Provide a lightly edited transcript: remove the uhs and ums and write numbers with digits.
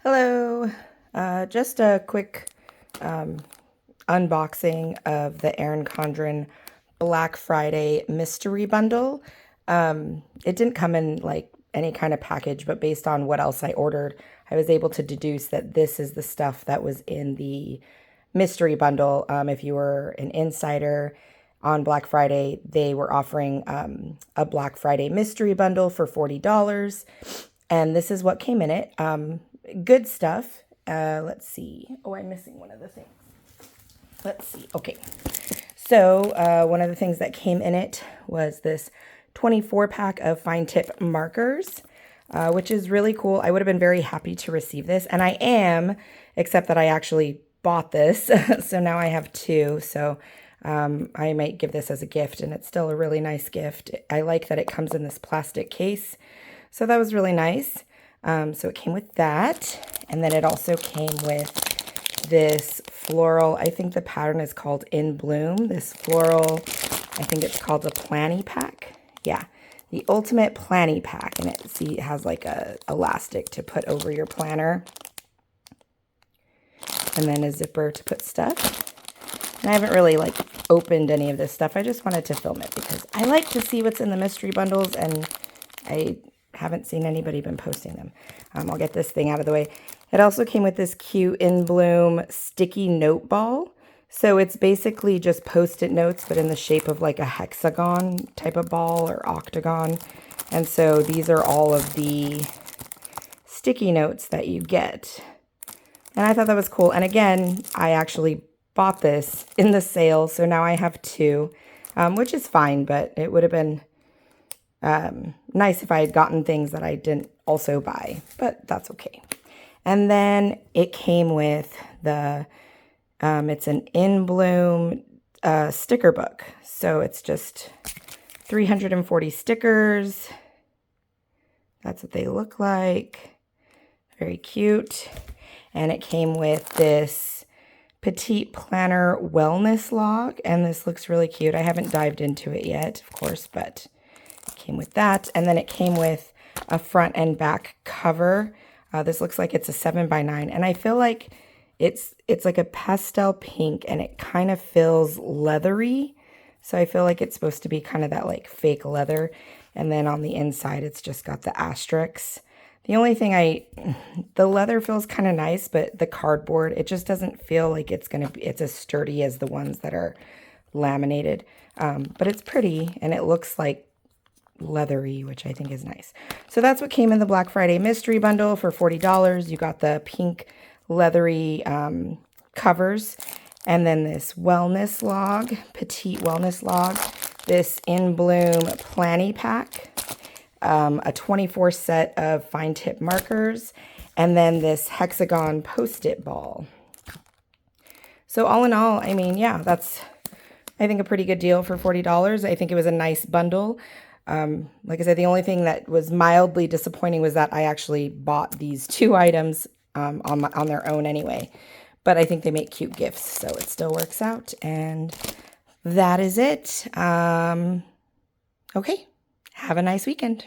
Hello, just a quick unboxing of the Erin Condren Black Friday mystery bundle. It didn't come in like any kind of package, but based on what else I ordered, I was able to deduce that this is the stuff that was in the mystery bundle. If you were an insider on Black Friday, they were offering a Black Friday mystery bundle for $40. And this is what came in it. Good stuff. Let's see. Oh, I'm missing one of the things. Let's see. Okay. So one of the things that came in it was this 24 pack of fine tip markers, which is really cool. I would have been very happy to receive this, and I am, except that I actually bought this. So now I have two. So I might give this as a gift, and it's still a really nice gift. I like that it comes in this plastic case. So that was really nice. So it came with that. And then it also came with this floral, I think the pattern is called In Bloom. This floral, I think it's called a planny pack. Yeah, the ultimate planny pack. And it has like a elastic to put over your planner. And then a zipper to put stuff. And I haven't really like opened any of this stuff. I just wanted to film it because I like to see what's in the mystery bundles, and I haven't seen anybody been posting them. I'll get this thing out of the way. It also came with this cute In Bloom sticky note ball. So it's basically just Post-it notes, but in the shape of like a hexagon type of ball or octagon. And so these are all of the sticky notes that you get. And I thought that was cool. And again, I actually bought this in the sale. So now I have two, which is fine, but it would have been nice if I had gotten things that I didn't also buy, but that's okay. And then it came with the, it's an In Bloom sticker book. So it's just 340 stickers. That's what they look like. Very cute. And it came with this petite planner wellness log, and this looks really cute. I haven't dived into it yet, of course, but came with that. And then it came with a front and back cover. This looks like it's a 7x9, and I feel like it's like a pastel pink, and it kind of feels leathery. So I feel like it's supposed to be kind of that like fake leather. And then on the inside, it's just got the asterisks. The only thing the leather feels kind of nice, but the cardboard, it just doesn't feel like it's as sturdy as the ones that are laminated. But it's pretty, and it looks like leathery, which I think is nice. So that's what came in the Black Friday mystery bundle for $40. You got the pink leathery covers, and then this wellness log, petite wellness log, this In Bloom planny pack, a 24 set of fine tip markers, and then this hexagon Post-it ball. So all in all, I mean, yeah, that's, I think, a pretty good deal for $40. I think it was a nice bundle. Like I said, the only thing that was mildly disappointing was that I actually bought these two items on their own anyway. But I think they make cute gifts, so it still works out. And that is it. Okay, have a nice weekend.